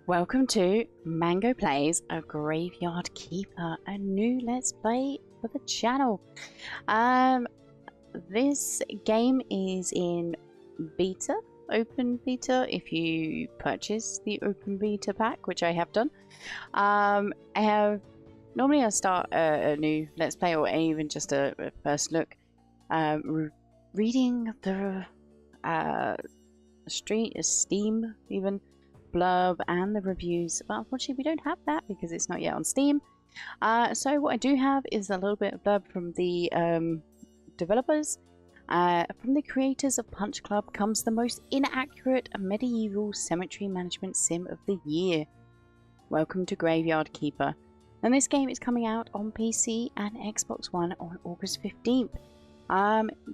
Welcome to Mango Plays a Graveyard Keeper, a new Let's Play for the channel. This game is in beta, open beta, if you purchase the open beta pack, which I have done. Normally I start a new Let's Play or even just a first look, reading the Steam even blurb and the reviews, but unfortunately we don't have that because it's not yet on Steam. So what I do have is a little bit of blurb from the developers. From the creators of Punch Club comes the most inaccurate medieval cemetery management sim of the year. Welcome to Graveyard Keeper. And this game is coming out on PC and Xbox One on August 15th.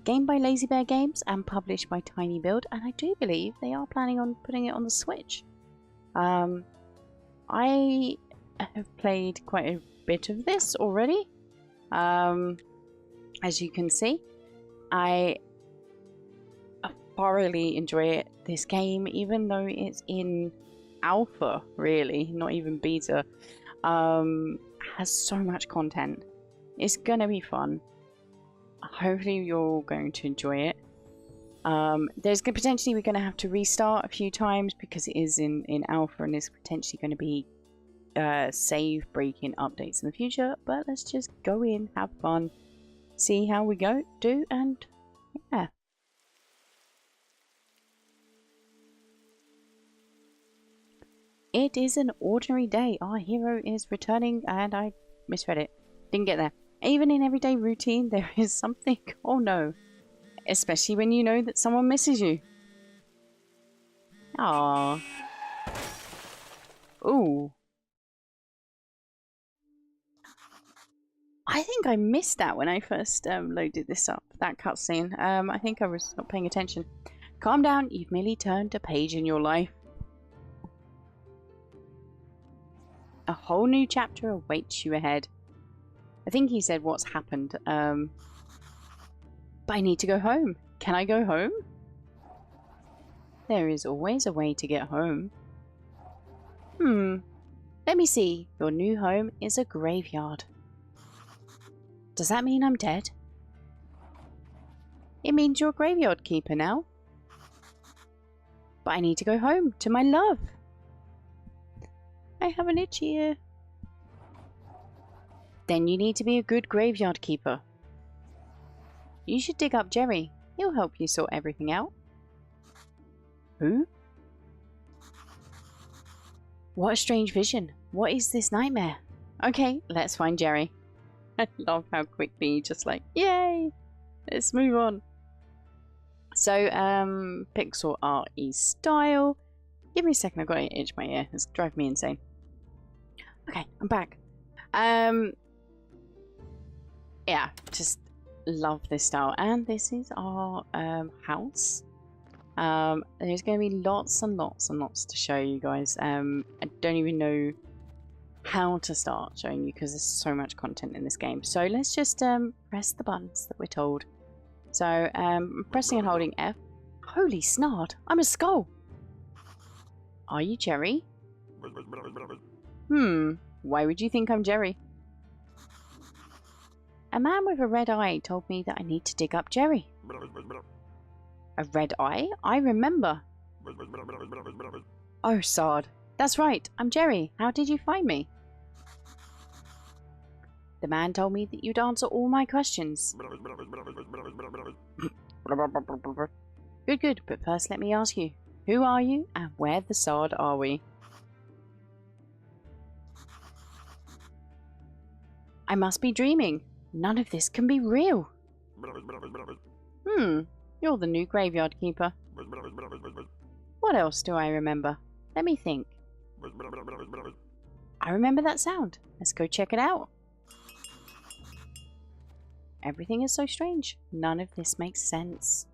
Game by Lazy Bear Games and published by Tiny Build, and I do believe they are planning on putting it on the Switch. I have played quite a bit of this already. As you can see, I thoroughly enjoy this game, even though it's in alpha, really, not even beta. Has so much content. It's gonna be fun. Hopefully you're going to enjoy it. There's potentially we're going to have to restart a few times because it is in alpha and there's potentially going to be save breaking updates in the future, but let's just go in, have fun, see how we do, and yeah. It is an ordinary day. Our hero is returning, and I misread it. Didn't get there. Even in everyday routine, there is something. Oh no. Especially when you know that someone misses you. Aww. Ooh. I think I missed that when I first loaded this up. That cutscene. I think I was not paying attention. Calm down. You've merely turned a page in your life. A whole new chapter awaits you ahead. I think he said what's happened. But I need to go home. Can I go home? There is always a way to get home. Let me see. Your new home is a graveyard. Does that mean I'm dead? It means you're a graveyard keeper now. But I need to go home to my love. I have an itchy ear. Then you need to be a good graveyard keeper. You should dig up Jerry. He'll help you sort everything out. Who? What a strange vision. What is this nightmare? Okay, let's find Jerry. I love how quickly just like, yay! Let's move on. So, pixel art style. Give me a second, I've got to itch my ear. It's driving me insane. Okay, I'm back. Yeah, just love this style, and this is our house. There's going to be lots and lots and lots to show you guys. I don't even know how to start showing you because there's so much content in this game. So let's just press the buttons that we're told. So pressing and holding F. Holy snot, I'm a skull. Are you Jerry? Why would you think I'm Jerry? A man with a red eye told me that I need to dig up Jerry. A red eye? I remember. Oh, Sard. That's right. I'm Jerry. How did you find me? The man told me that you'd answer all my questions. Good, good. But first let me ask you. Who are you and where the Sard are we? I must be dreaming. None of this can be real. You're the new graveyard keeper. What else do I remember? Let me think. I remember that sound. Let's go check it out. Everything is so strange. None of this makes sense.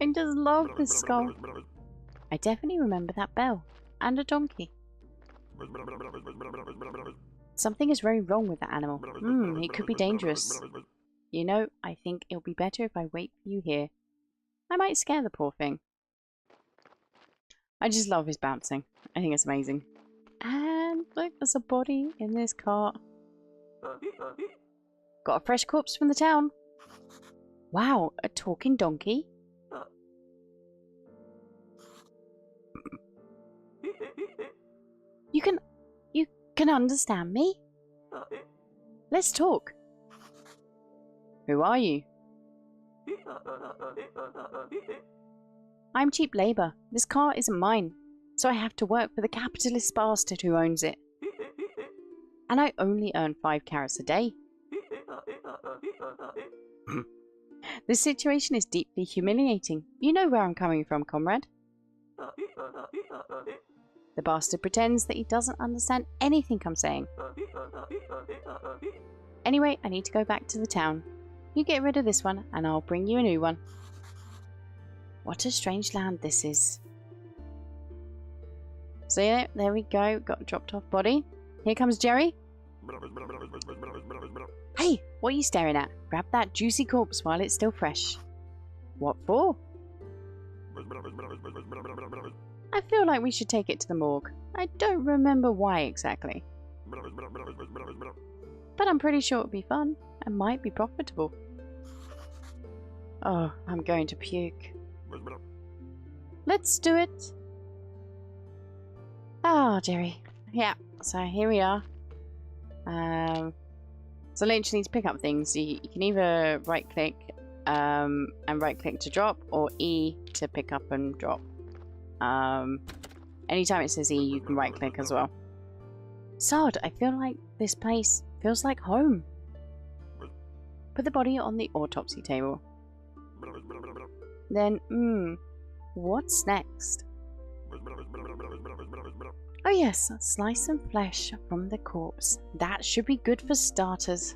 I just love this skull. I definitely remember that bell. And a donkey. Something is very wrong with that animal. It could be dangerous. You know, I think it'll be better if I wait for you here. I might scare the poor thing. I just love his bouncing. I think it's amazing. And look, there's a body in this cart. Got a fresh corpse from the town. Wow, a talking donkey? You can understand me? Let's talk. Who are you? I'm cheap labor. This car isn't mine, so I have to work for the capitalist bastard who owns it. And I only earn 5 carats a day. This situation is deeply humiliating. You know where I'm coming from, comrade. The bastard pretends that he doesn't understand anything I'm saying. Anyway, I need to go back to the town. You get rid of this one, and I'll bring you a new one. What a strange land this is. So yeah, there we go. Got a dropped off body. Here comes Jerry. Hey, what are you staring at? Grab that juicy corpse while it's still fresh. What for? I feel like we should take it to the morgue. I don't remember why exactly. But I'm pretty sure it'll be fun and might be profitable. Oh, I'm going to puke. Let's do it. Oh, Jerry. Yeah, so here we are. So literally to pick up things, you can either right click and right click to drop, or E to pick up and drop. Anytime it says E, you can right click as well. Sard, I feel like this place feels like home. Put the body on the autopsy table. Then, what's next? Oh yes, slice and flesh from the corpse. That should be good for starters.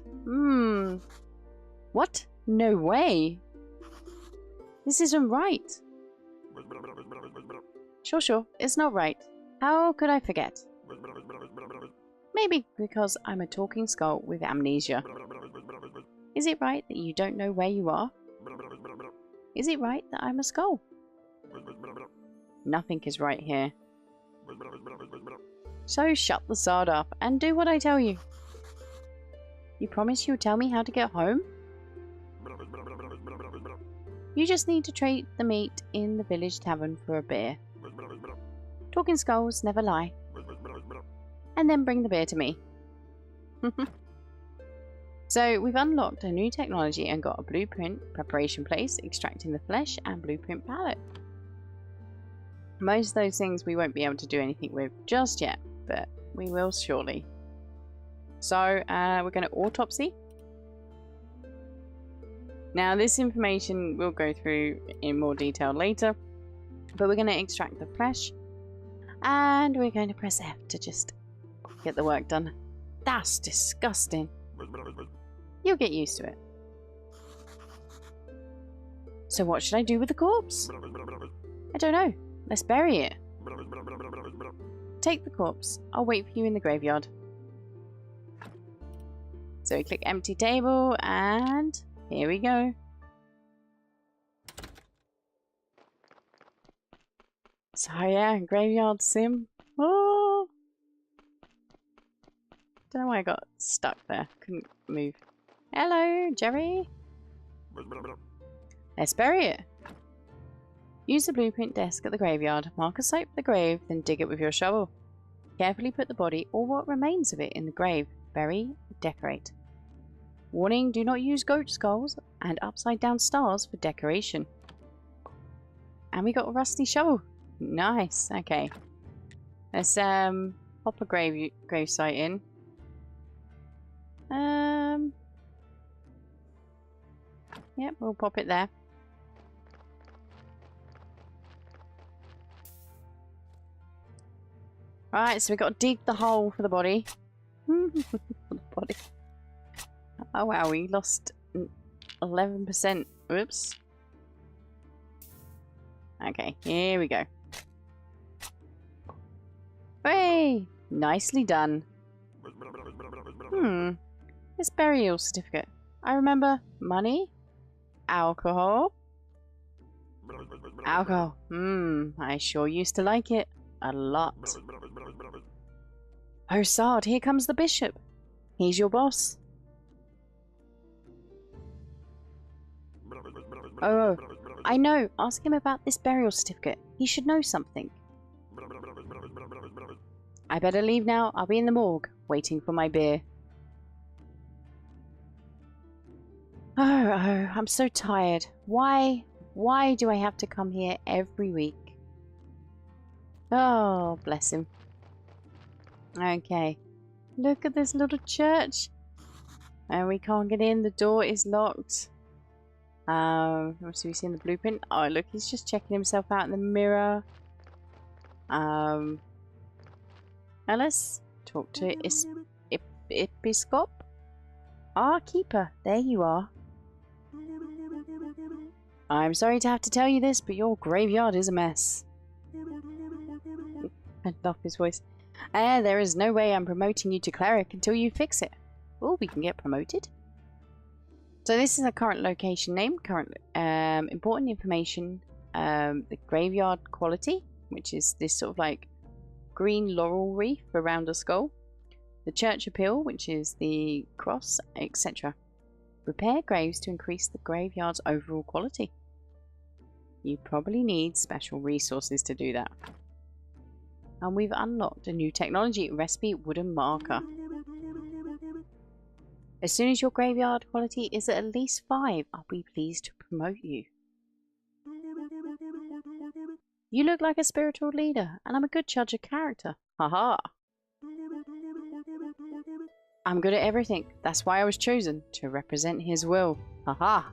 What? No way. This isn't right. Sure, it's not right. How could I forget? Maybe because I'm a talking skull with amnesia. Is it right that you don't know where you are? Is it right that I'm a skull? Nothing is right here. So shut the Sard up and do what I tell you. You promise you'll tell me how to get home? You just need to trade the meat in the village tavern for a beer. Talking skulls never lie. And then bring the beer to me. So we've unlocked a new technology and got a blueprint, preparation place, extracting the flesh, and blueprint palette. Most of those things we won't be able to do anything with just yet, but we will shortly. So we're going to autopsy. Now this information we'll go through in more detail later, but we're going to extract the flesh, and we're going to press F to just get the work done. That's disgusting. You'll get used to it. So what should I do with the corpse? I don't know. Let's bury it. Take the corpse. I'll wait for you in the graveyard. So we click empty table and here we go. So yeah, graveyard sim. Oh! Don't know why I got stuck there. Couldn't move. Hello, Jerry. Let's bury it. Use the blueprint desk at the graveyard. Mark a site for the grave, then dig it with your shovel. Carefully put the body or what remains of it in the grave. Bury, decorate. Warning, do not use goat skulls and upside down stars for decoration. And we got a rusty shovel. Nice, okay. Let's pop a grave site in. Yep, we'll pop it there. Right, so we've got to dig the hole for the body. For the body. Oh wow, we lost 11%. Oops. Okay, here we go. Hey! Nicely done. This burial certificate. I remember money, alcohol, Alcohol. I sure used to like it. A lot. Oh, Sard, here comes the bishop. He's your boss. Oh, I know. Ask him about this burial certificate. He should know something. I better leave now. I'll be in the morgue, waiting for my beer. Oh, I'm so tired. Why do I have to come here every week? Oh, bless him. Okay. Look at this little church. And we can't get in. The door is locked. So we see in the blueprint. Oh, look, he's just checking himself out in the mirror. Now let's talk to Episcop. Ah, Keeper. There you are. I'm sorry to have to tell you this, but your graveyard is a mess. I love his voice. There is no way I'm promoting you to cleric until you fix it. Oh, we can get promoted. So this is a current location name, current important information, the graveyard quality, which is this sort of like green laurel wreath around a skull, the church appeal, which is the cross, etc. Repair graves to increase the graveyard's overall quality. You probably need special resources to do that. And we've unlocked a new technology, recipe wooden marker. As soon as your graveyard quality is at least 5, I'll be pleased to promote you. You look like a spiritual leader, and I'm a good judge of character. Haha. I'm good at everything. That's why I was chosen, to represent his will. Haha.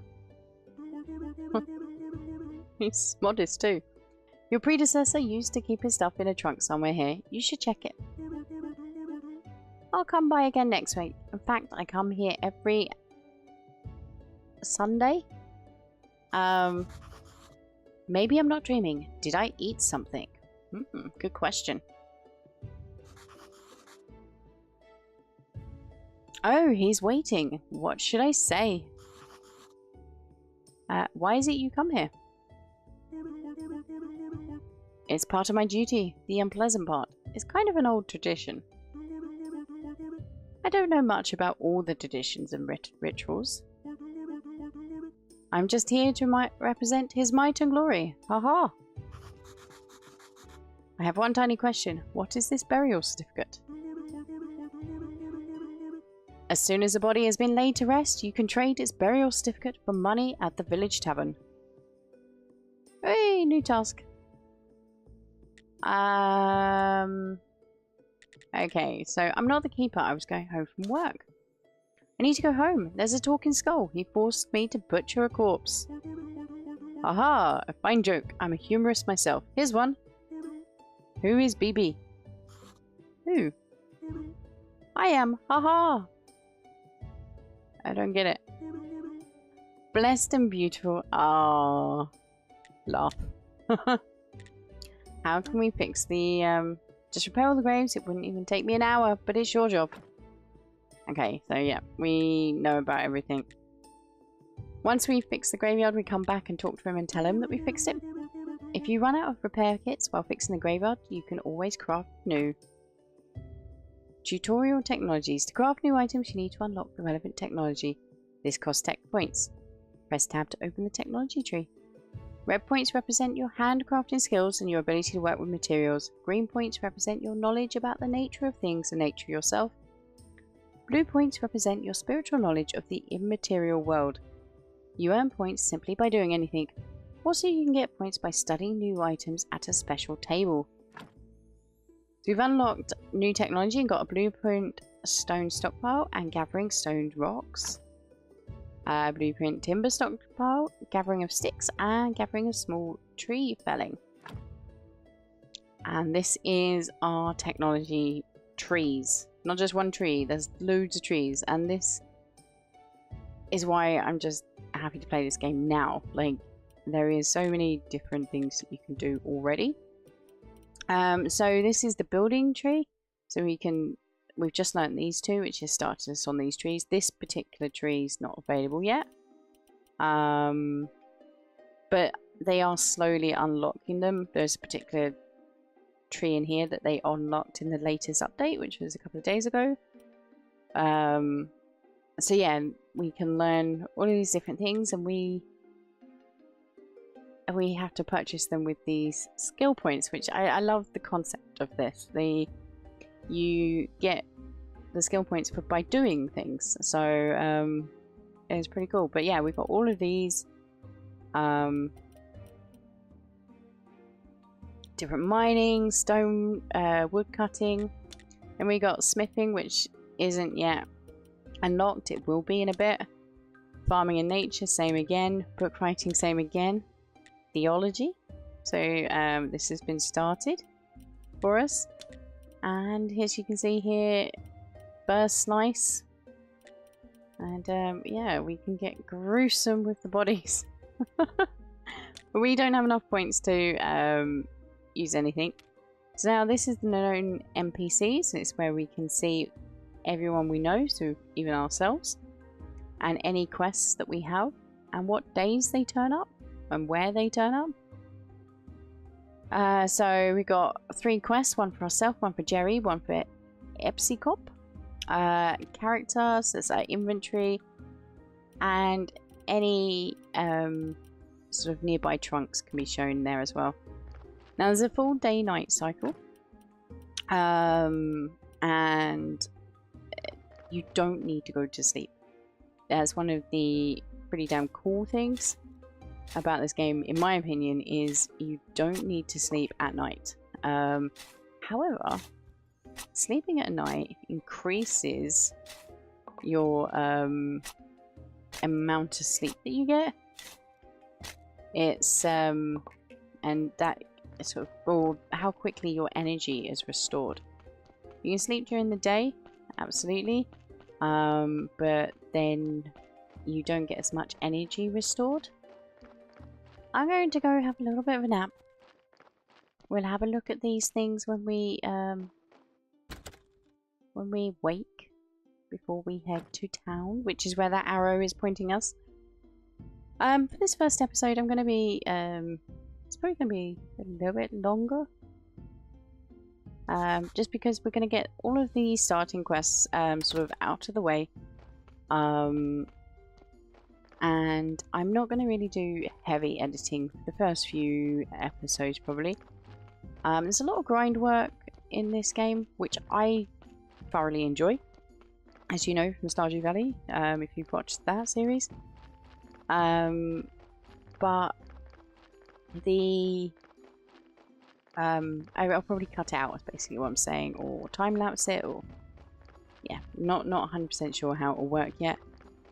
He's modest too. Your predecessor used to keep his stuff in a trunk somewhere here. You should check it. I'll come by again next week. In fact, I come here every Sunday. Maybe I'm not dreaming. Did I eat something? Good question. Oh, he's waiting. What should I say? Why is it you come here? It's part of my duty. The unpleasant part. It's kind of an old tradition. I don't know much about all the traditions and rituals. I'm just here to represent his might and glory. Haha. I have one tiny question. What is this burial certificate? As soon as the body has been laid to rest, you can trade its burial certificate for money at the village tavern. Hey, new task. Okay, so I'm not the keeper. I was going home from work. I need to go home. There's a talking skull. He forced me to butcher a corpse. Aha, a fine joke. I'm a humorist myself. Here's one. Who is BB? Who? I am. Haha. I don't get it. Blessed and beautiful. Ah, laugh. How can we fix the just repair all the graves? It wouldn't even take me an hour, but it's your job. Okay, so yeah, we know about everything. Once we fix the graveyard, we come back and talk to him and tell him that we fixed it. If you run out of repair kits while fixing the graveyard, you can always craft new. Tutorial technologies. To craft new items, you need to unlock the relevant technology. This costs tech points. Press tab to open the technology tree. Red points represent your handcrafting skills and your ability to work with materials. Green points represent your knowledge about the nature of things and nature of yourself. Blue points represent your spiritual knowledge of the immaterial world. You earn points simply by doing anything. Also, you can get points by studying new items at a special table. So we've unlocked new technology and got a blueprint stone stockpile and gathering stoned rocks. Blueprint timber stockpile, gathering of sticks, and gathering of small tree felling. And this is our technology trees. Not just one tree, there's loads of trees. And this is why I'm just happy to play this game now. Like, there is so many different things that you can do already. So this is the building tree. So we've just learnt these two, which has started us on these trees. This particular tree is not available yet. But they are slowly unlocking them. There's a particular tree in here that they unlocked in the latest update, which was a couple of days ago. So yeah, we can learn all of these different things, and we have to purchase them with these skill points, which I love the concept of this. You get the skill points by doing things, so it's pretty cool. But yeah, we've got all of these different mining, stone, wood cutting, and we got smithing, which isn't yet unlocked. It will be in a bit. Farming and nature, same again. Book writing, same again. Theology, so this has been started for us. And as you can see here, burst slice, and yeah, we can get gruesome with the bodies. But we don't have enough points to use anything. So now this is the known NPCs. It's where we can see everyone we know, so even ourselves, and any quests that we have, and what days they turn up and where they turn up. So we got 3 quests, one for ourselves, one for Jerry, one for Epsicop. Characters, there's our inventory, and any sort of nearby trunks can be shown there as well. Now there's a full day-night cycle, and you don't need to go to sleep. That's one of the pretty damn cool things about this game, in my opinion, is you don't need to sleep at night. However, sleeping at night increases your amount of sleep that you get. It's and that sort of how quickly your energy is restored. You can sleep during the day, absolutely, but then you don't get as much energy restored. I'm going to go have a little bit of a nap. We'll have a look at these things when we wake, before we head to town, which is where that arrow is pointing us. For this first episode, I'm going to be it's probably going to be a little bit longer, just because we're going to get all of the starting quests sort of out of the way. And I'm not going to really do heavy editing for the first few episodes, probably. There's a lot of grind work in this game, which I thoroughly enjoy, as you know from Stardew Valley, if you've watched that series. But the I'll probably cut it out, is basically what I'm saying, or time lapse it, or yeah, not 100% sure how it will work yet.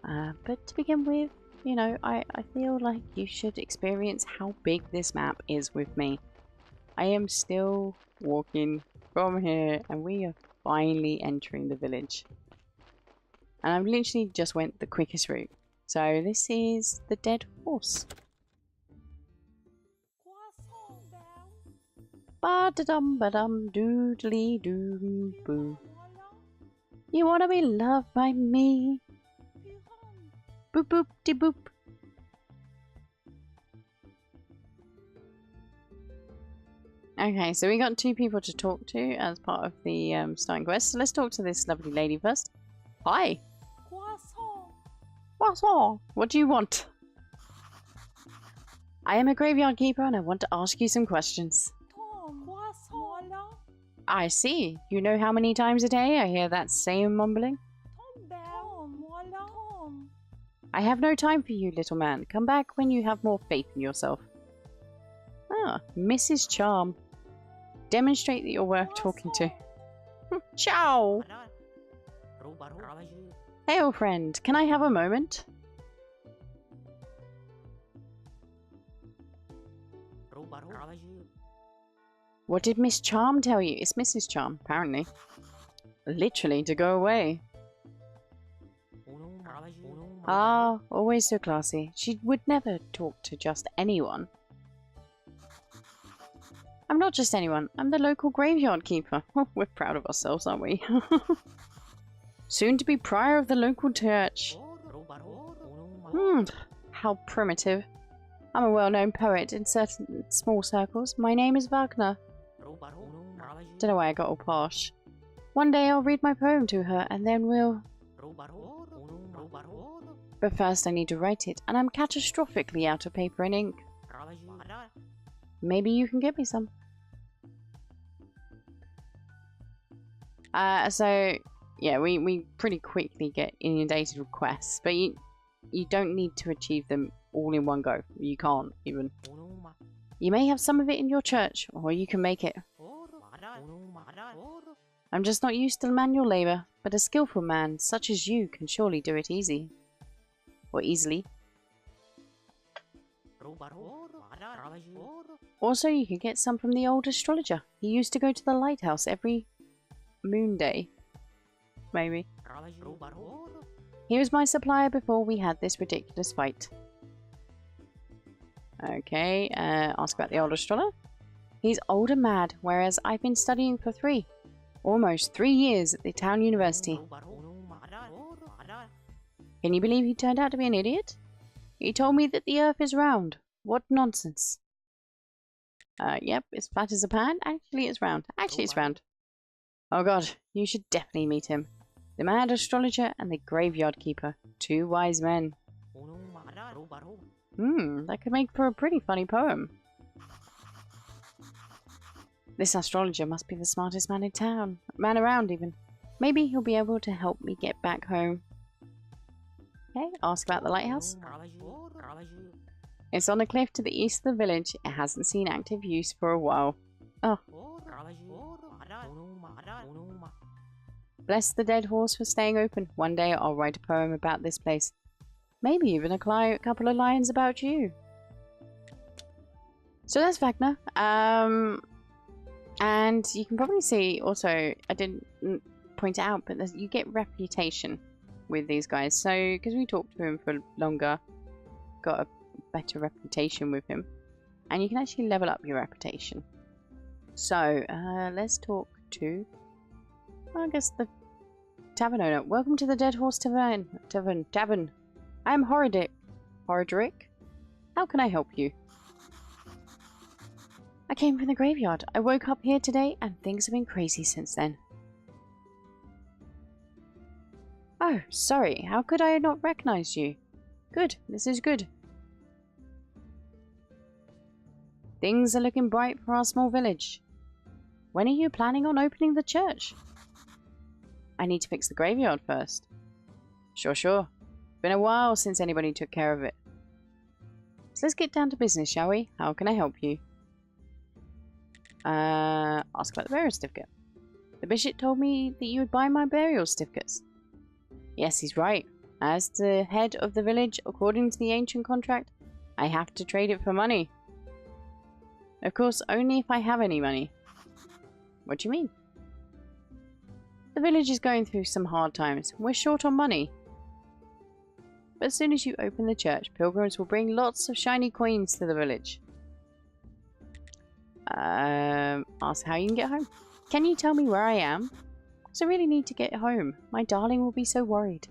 But to begin with, you know, I feel like you should experience how big this map is with me. I am still walking from here, and we are finally entering the village. And I've literally just went the quickest route. So this is the dead horse. Ba-da-dum ba-dum doodly doo boo. You wanna be loved by me? Boop boop de boop. Okay, so we got 2 people to talk to as part of the starting quest. So let's talk to this lovely lady first. Hi. What do you want? I am a graveyard keeper and I want to ask you some questions. I see. You know how many times a day I hear that same mumbling? I have no time for you, little man. Come back when you have more faith in yourself. Ah, Mrs. Charm. Demonstrate that you're worth talking to. Ciao! Hey, old friend. Can I have a moment? What did Miss Charm tell you? It's Mrs. Charm, apparently. Literally, to go away. Ah, always so classy. She would never talk to just anyone. I'm not just anyone. I'm the local graveyard keeper. We're proud of ourselves, aren't we? Soon to be prior of the local church. How primitive. I'm a well-known poet in certain small circles. My name is Wagner. Don't know why I got all posh. One day I'll read my poem to her and then we'll... But first I need to write it, and I'm catastrophically out of paper and ink. Maybe you can get me some. So, yeah, we pretty quickly get inundated with quests, but you don't need to achieve them all in one go. You can't, even. You may have some of it in your church, or you can make it. I'm just not used to manual labor, but a skillful man such as you can surely do it easy. Or easily. Also, you can get some from the old astrologer. He used to go to the lighthouse every moon day. Maybe. He was my supplier before we had this ridiculous fight. Okay, ask about the old astrologer. He's old and mad, whereas I've been studying for almost 3 years at the town university. Can you believe he turned out to be an idiot? He told me that the earth is round. What nonsense. Yep, it's flat as a pan. Actually, it's round. Actually, it's round. Oh god, you should definitely meet him. The mad astrologer and the graveyard keeper. 2 wise men. That could make for a pretty funny poem. This astrologer must be the smartest man in town. Man around, even. Maybe he'll be able to help me get back home. Okay, ask about the lighthouse. It's on a cliff to the east of the village. It hasn't seen active use for a while. Oh. Bless the dead horse for staying open. One day I'll write a poem about this place. Maybe even a couple of lines about you. So that's Wagner. And you can probably see also, I didn't point it out, but you get reputation with these guys. So, because we talked to him for longer, got a better reputation with him. And you can actually level up your reputation. So, let's talk to, I guess, the tavern owner. Welcome to the Dead Horse Tavern. I am Horadric. How can I help you? I came from the graveyard. I woke up here today and things have been crazy since then. Oh, sorry. How could I not recognize you? Good. This is good. Things are looking bright for our small village. When are you planning on opening the church? I need to fix the graveyard first. Sure. Been a while since anybody took care of it. So let's get down to business, shall we? How can I help you? Ask about the burial certificate. The bishop told me that you would buy my burial certificates. Yes, he's right. As the head of the village, according to the ancient contract, I have to trade it for money. Of course, only if I have any money. What do you mean? The village is going through some hard times. We're short on money. But as soon as you open the church, pilgrims will bring lots of shiny coins to the village. Ask how you can get home. Can you tell me where I am? Because I really need to get home. My darling will be so worried.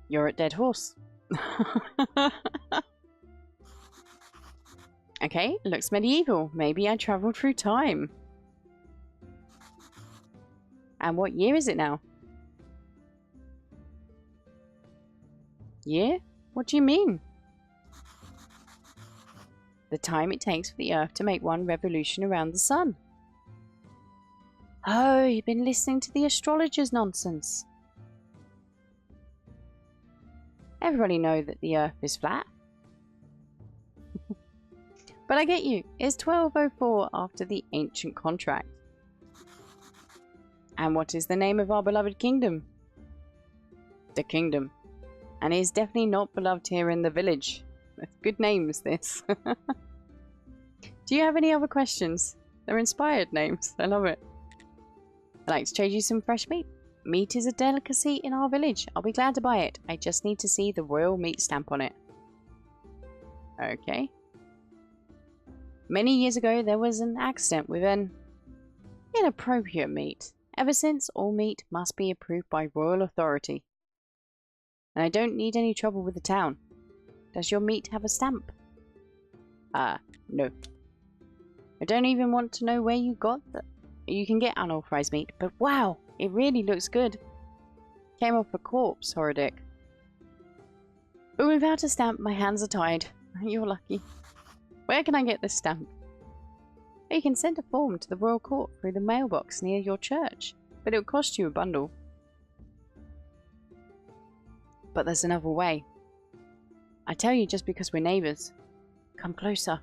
You're at Dead Horse. Okay, looks medieval. Maybe I travelled through time. And what year is it now? Year? What do you mean? The time it takes for the Earth to make one revolution around the sun. Oh, you've been listening to the astrologer's nonsense. Everybody knows that the Earth is flat. But I get you. It's 1204 after the ancient contract. And what is the name of our beloved kingdom? The kingdom. And it is definitely not beloved here in the village. Good names, this. Do you have any other questions? They're inspired names. I love it. I'd like to trade you some fresh meat. Meat is a delicacy in our village. I'll be glad to buy it. I just need to see the royal meat stamp on it. Okay. Many years ago, there was an accident with an inappropriate meat. Ever since, all meat must be approved by royal authority. And I don't need any trouble with the town. Does your meat have a stamp? No. I don't even want to know where you got that. You can get unauthorized meat, but wow, it really looks good. Came off a corpse, Horridic. But without a stamp, my hands are tied. You're lucky. Where can I get this stamp? You can send a form to the Royal Court through the mailbox near your church, but it'll cost you a bundle. But there's another way. I tell you just because we're neighbours. Come closer.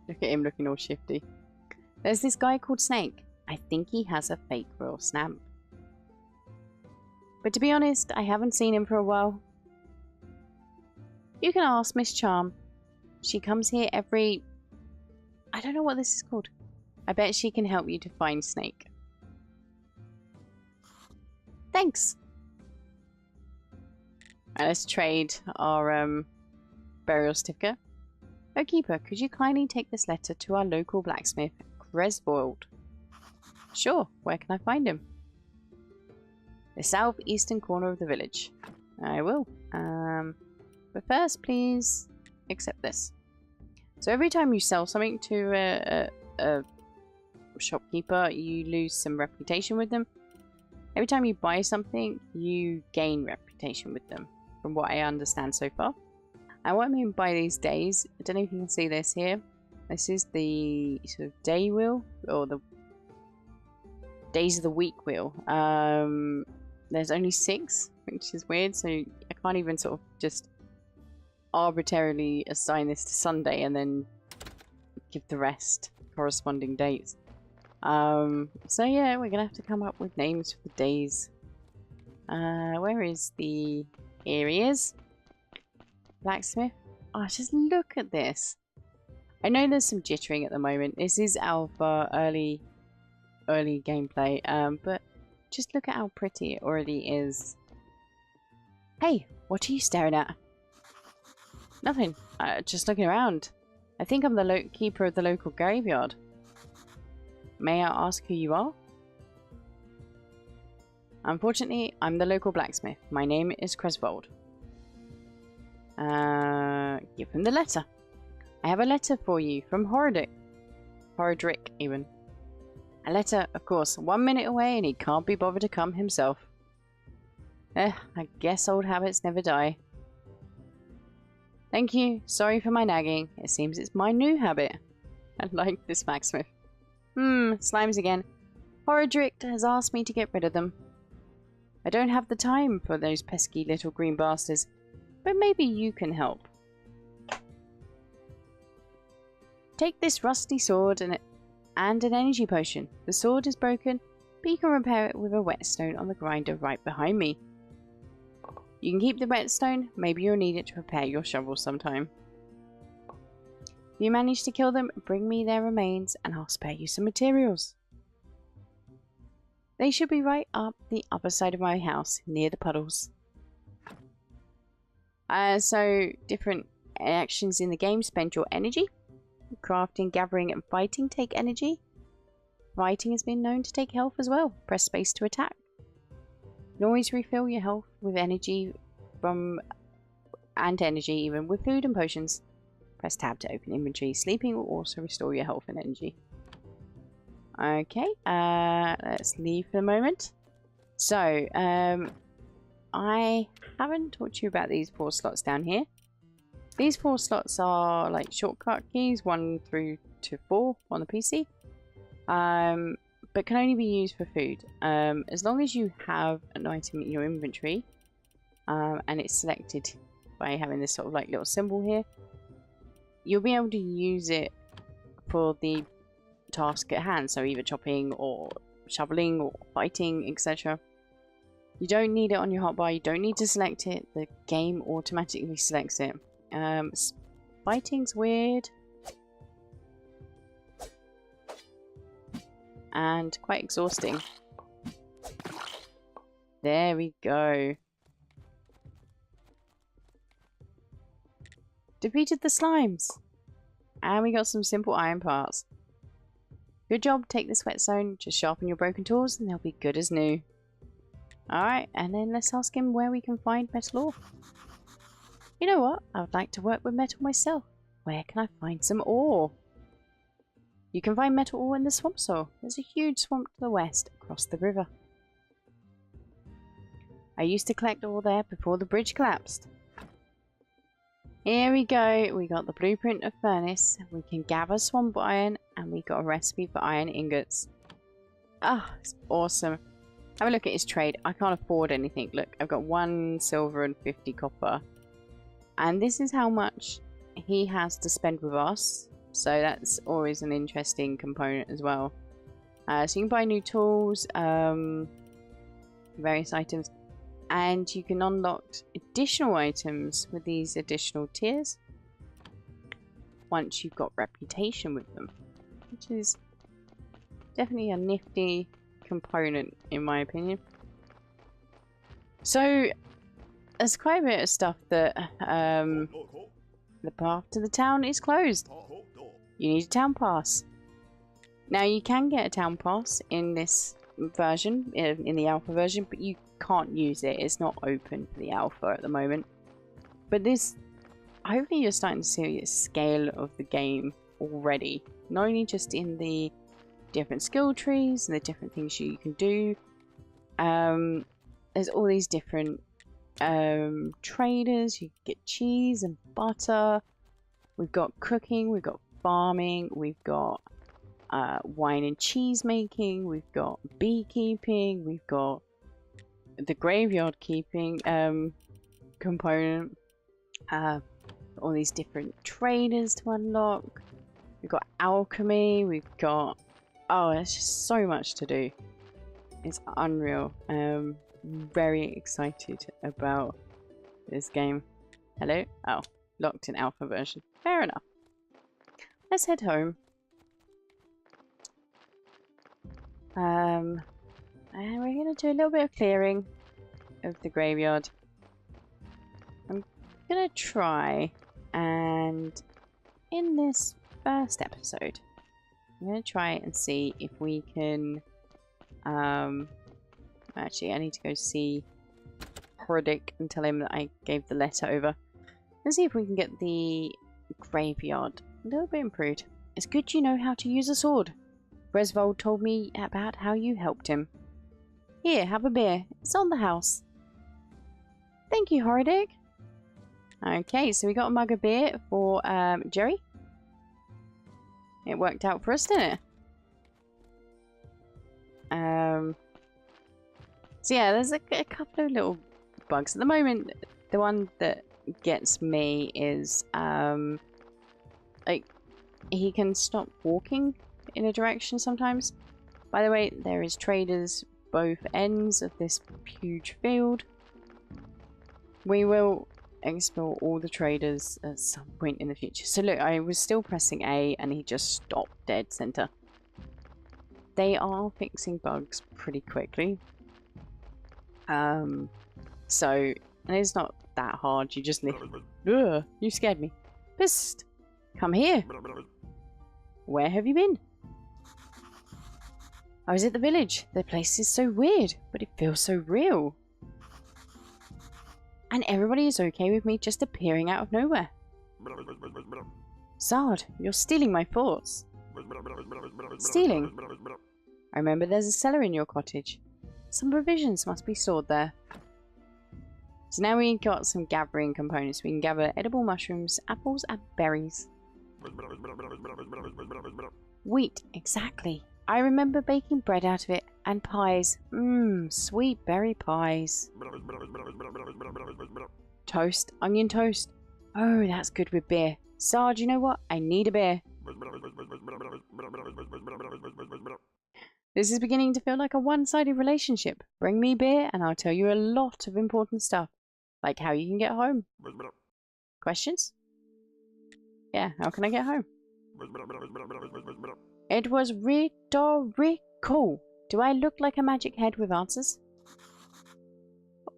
Look at him looking all shifty. There's this guy called Snake. I think he has a fake royal stamp. But to be honest, I haven't seen him for a while. You can ask Miss Charm. She comes here every... I don't know what this is called. I bet she can help you to find Snake. Thanks! And let's trade our burial certificate. Oh, Keeper, could you kindly take this letter to our local blacksmith, Cresvold? Sure, where can I find him? The southeastern corner of the village. I will. But first, please accept this. So every time you sell something to a shopkeeper, you lose some reputation with them. Every time you buy something, you gain reputation with them, from what I understand so far. And what I mean by these days, I don't know if you can see this here. This is the sort of day wheel, or the days of the week wheel. There's only 6, which is weird, so I can't even sort of just arbitrarily assign this to Sunday and then give the rest corresponding dates. So yeah, we're gonna have to come up with names for the days. Where is the... Here he is. Blacksmith. Oh, just look at this. I know there's some jittering at the moment. This is alpha, early gameplay, but just look at how pretty it already is. Hey, what are you staring at? Nothing. Just looking around. I think I'm the keeper of the local graveyard. May I ask who you are? Unfortunately, I'm the local blacksmith. My name is Cresvold. Give him the letter. I have a letter for you from Horridic. Horridrick, even. A letter, of course, 1 minute away and he can't be bothered to come himself. I guess old habits never die. Thank you. Sorry for my nagging. It seems it's my new habit. I like this blacksmith. Slimes again. Horridrick has asked me to get rid of them. I don't have the time for those pesky little green bastards, but maybe you can help. Take this rusty sword and an energy potion. The sword is broken, but you can repair it with a whetstone on the grinder right behind me. You can keep the whetstone. Maybe you'll need it to repair your shovel sometime. If you manage to kill them, bring me their remains and I'll spare you some materials. They should be right up the other side of my house, near the puddles. So, different actions in the game spend your energy. Crafting, gathering, and fighting take energy. Fighting has been known to take health as well. Press space to attack. You can always refill your health with energy and energy even with food and potions. Press tab to open inventory. Sleeping will also restore your health and energy. Okay, let's leave for a moment. So, I haven't talked to you about these 4 slots down here. These 4 slots are like shortcut keys, 1 through to 4 on the PC, but can only be used for food. As long as you have an item in your inventory, and it's selected by having this sort of like little symbol here, you'll be able to use it for the task at hand, so either chopping or shoveling or fighting, etc. You don't need it on your hotbar, you don't need to select it, the game automatically selects it. Fighting's weird and quite exhausting. There we go. Defeated the slimes and we got some simple iron parts. Good job. Take this whetstone, just sharpen your broken tools and they'll be good as new. Alright, and then let's ask him where we can find metal ore. You know what? I would like to work with metal myself. Where can I find some ore? You can find metal ore in the swamp soil. There's a huge swamp to the west, across the river. I used to collect ore there before the bridge collapsed. Here we go. We got the blueprint of furnace. We can gather swamp iron, and we got a recipe for iron ingots. Ah, it's awesome. Have a look at his trade. I can't afford anything. Look, I've got 1 silver and 50 copper. And this is how much he has to spend with us. So that's always an interesting component as well. So you can buy new tools, various items. And you can unlock additional items with these additional tiers once you've got reputation with them, which is definitely a nifty component in my opinion. So there's quite a bit of stuff that the path to the town is closed. You need a town pass. Now you can get a town pass in this version, in the alpha version, but you can't use it. It's not open for the alpha at the moment. But this, hopefully you're starting to see the scale of the game already. Not only just in the different skill trees and the different things you can do. There's all these different traders. You can get cheese and butter. We've got cooking. We've got farming. We've got wine and cheese making. We've got beekeeping. We've got the graveyard keeping component. All these different traders to unlock. We've got alchemy. We've got, oh, there's just so much to do. It's unreal. Very excited about this game. Hello? Oh, locked in alpha version. Fair enough. Let's head home. And we're going to do a little bit of clearing of the graveyard. I'm going to try and in this first episode, I'm going to try and see if we can actually I need to go see Hordic and tell him that I gave the letter over. Let's see if we can get the graveyard a little bit improved. It's good you know how to use a sword. Resvold told me about how you helped him. Here, have a beer. It's on the house. Thank you, Hordic. Okay, so we got a mug of beer for Jerry. It worked out for us, didn't it? So yeah, there's a couple of little bugs. At the moment, the one that gets me is like he can stop walking in a direction sometimes. By the way, there is traders both ends of this huge field. We will explore all the traders at some point in the future. So look, I was still pressing A and he just stopped dead center. They are fixing bugs pretty quickly. So, and it's not that hard. You just need... Ugh, you scared me. Psst, come here. Where have you been? I was at the village. The place is so weird, but it feels so real. And everybody is okay with me just appearing out of nowhere. Sard, you're stealing my thoughts. Stealing? I remember there's a cellar in your cottage. Some provisions must be stored there. So now we've got some gathering components. We can gather edible mushrooms, apples, and berries. Wheat, exactly. I remember baking bread out of it, and pies. Mmm, sweet berry pies. Toast, onion toast. Oh, that's good with beer. Sard, you know what? I need a beer. This is beginning to feel like a one-sided relationship. Bring me beer and I'll tell you a lot of important stuff. Like how you can get home. Questions? Yeah, how can I get home? It was rhetorical. Do I look like a magic head with answers?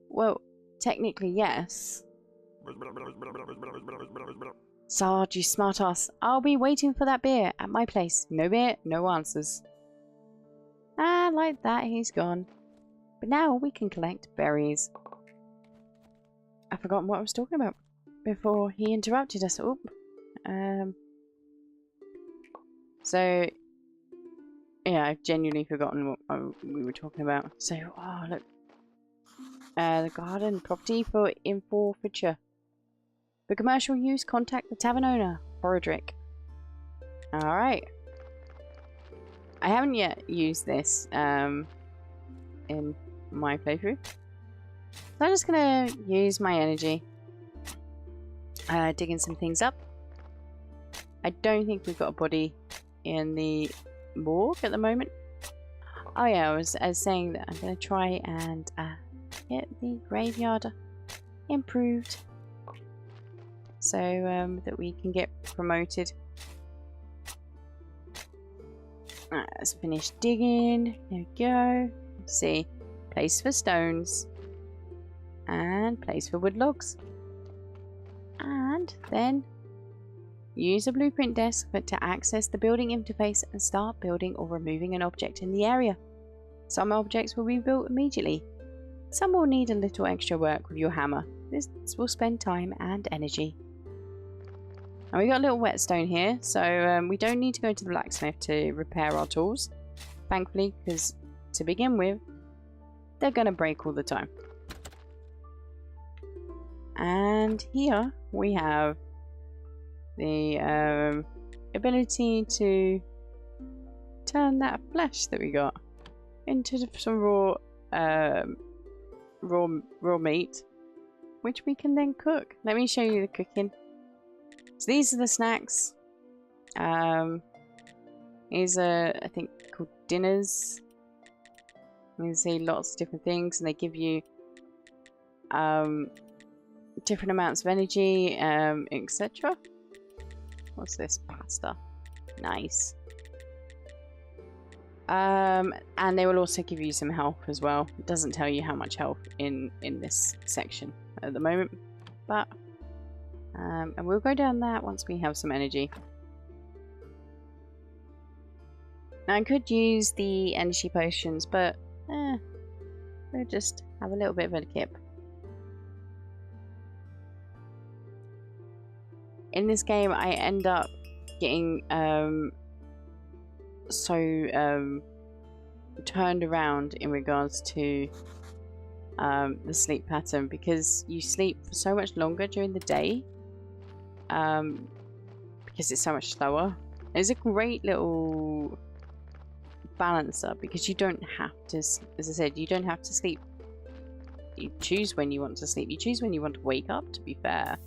Well, technically yes. Sard, you smartass. I'll be waiting for that beer at my place. No beer, no answers. Ah, like that, he's gone. But now we can collect berries. I've forgotten what I was talking about before he interrupted us. Oop. So, yeah, I've genuinely forgotten what we were talking about. So, oh, look. The garden property in forfeiture. For commercial use, contact the tavern owner, Horodric. Alright. I haven't yet used this in my playthrough. So I'm just going to use my energy. Digging some things up. I don't think we've got a body in the morgue at the moment. Oh yeah, I was saying that I'm going to try and get the graveyard improved. So that we can get promoted. Alright, let's finish digging. There we go. Let's see. Place for stones. And place for wood logs. And then use a blueprint desk to access the building interface and start building or removing an object in the area. Some objects will be built immediately. Some will need a little extra work with your hammer. This will spend time and energy. And we got a little whetstone here, so we don't need to go to the blacksmith to repair our tools. Thankfully, because to begin with, they're going to break all the time. And here we have the ability to turn that flesh that we got into some raw meat, which we can then cook. Let me show you the cooking. So these are the snacks. These are, I think, called dinners. You can see lots of different things, and they give you different amounts of energy, etc. What's this? Pasta. Nice. And they will also give you some health as well. It doesn't tell you how much health in this section at the moment, but and we'll go down that once we have some energy. Now, I could use the energy potions, but we'll just have a little bit of a kip. In this game, I end up getting turned around in regards to the sleep pattern, because you sleep for so much longer during the day because it's so much slower. It's a great little balancer because you don't have to, as I said, you don't have to sleep. You choose when you want to sleep. You choose when you want to wake up, to be fair.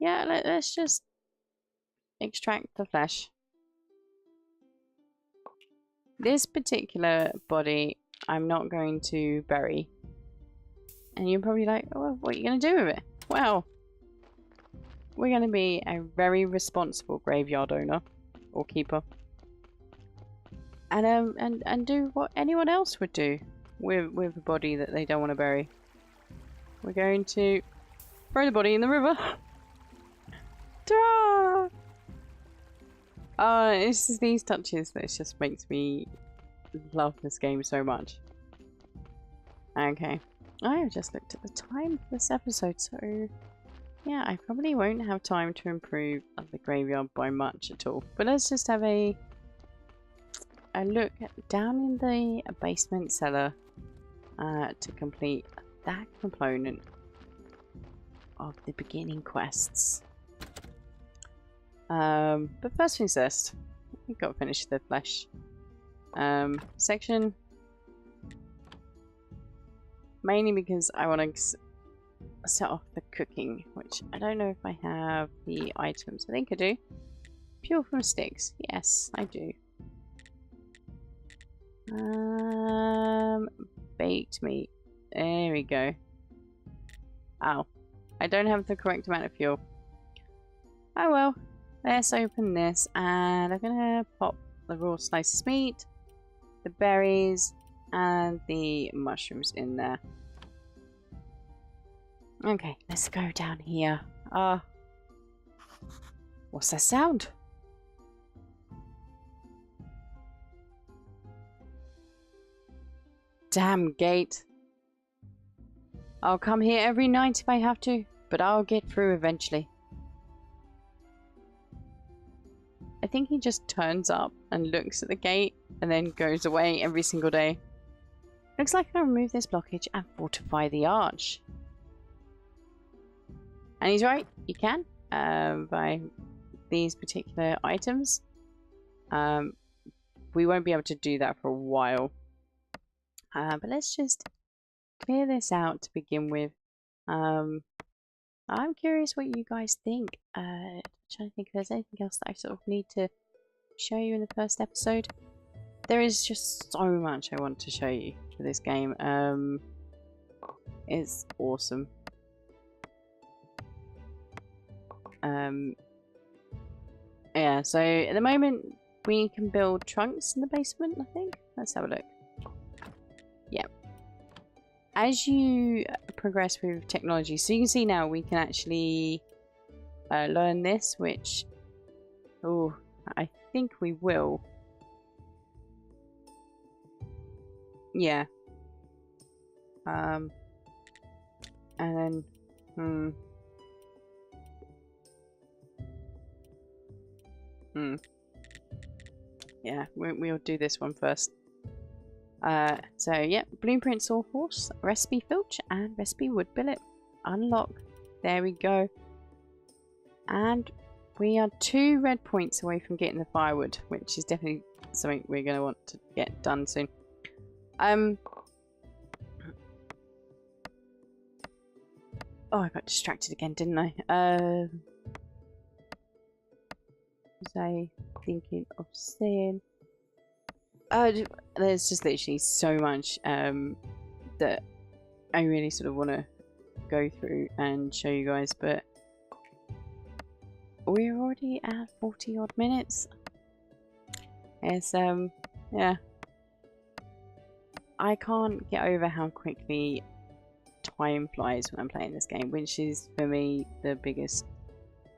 Yeah, let's just extract the flesh. This particular body I'm not going to bury. And you're probably like, oh, what are you going to do with it? Well, we're going to be a very responsible graveyard owner or keeper. And do what anyone else would do with a body that they don't want to bury. We're going to throw the body in the river. Ta-da! It's just these touches that just makes me love this game so much. Okay. I have just looked at the time for this episode, so yeah, I probably won't have time to improve the graveyard by much at all. But let's just have a look down in the basement cellar to complete that component of the beginning quests. But first things first, we've got to finish the flesh section. Mainly because I want to set off the cooking, which I don't know if I have the items. I think I do. Fuel from sticks. Yes, I do. Baked meat. There we go. Ow. I don't have the correct amount of fuel. Oh well. Let's open this, and I'm gonna pop the raw slices meat, the berries, and the mushrooms in there. Okay, let's go down here. What's that sound? Damn gate. I'll come here every night if I have to, but I'll get through eventually. I think he just turns up and looks at the gate and then goes away every single day. Looks like I can remove this blockage and fortify the arch. And he's right, you can, by these particular items. We won't be able to do that for a while. But let's just clear this out to begin with. I'm curious what you guys think. I'm trying to think if there's anything else that I sort of need to show you in the first episode. There is just so much I want to show you for this game. It's awesome. Yeah, so at the moment we can build trunks in the basement, I think. Let's have a look. Yeah. As you progress with technology, so you can see now we can actually learn this, which, oh, I think we will. Yeah. And then, yeah, we'll do this one first. So yeah, blueprint sawhorse, recipe filch, and recipe wood billet. Unlock. There we go. And we are 2 red points away from getting the firewood, which is definitely something we're going to want to get done soon. Oh, I got distracted again, didn't I? Was I thinking of saying? There's just literally so much that I really sort of want to go through and show you guys, but we're already at 40 odd minutes. It's yeah, I can't get over how quickly time flies when I'm playing this game, which is for me the biggest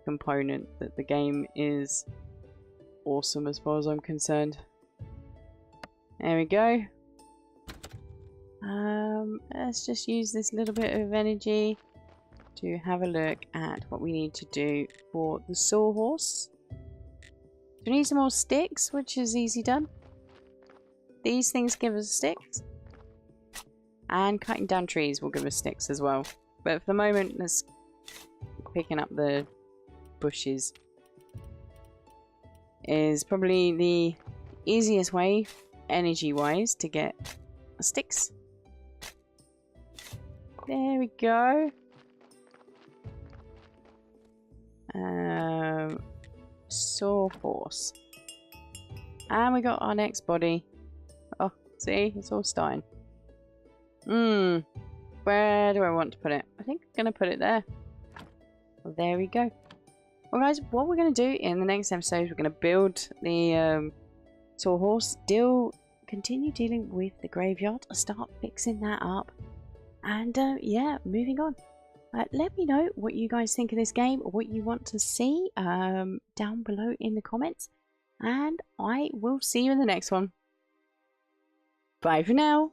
component that the game is awesome as far as I'm concerned. There we go. Let's just use this little bit of energy to have a look at what we need to do for the sawhorse. We need some more sticks, which is easy done. These things give us sticks. And cutting down trees will give us sticks as well. But for the moment, let's picking up the bushes is probably the easiest way, energy-wise, to get sticks. There we go. Sawhorse. And we got our next body. Oh, see? It's all starting. Where do I want to put it? I think I'm going to put it there. Well, there we go. Well, guys, what we're going to do in the next episode, we're going to build the sawhorse, continue dealing with the graveyard, start fixing that up, and yeah, moving on. Let me know what you guys think of this game, or what you want to see down below in the comments, and I will see you in the next one. Bye for now.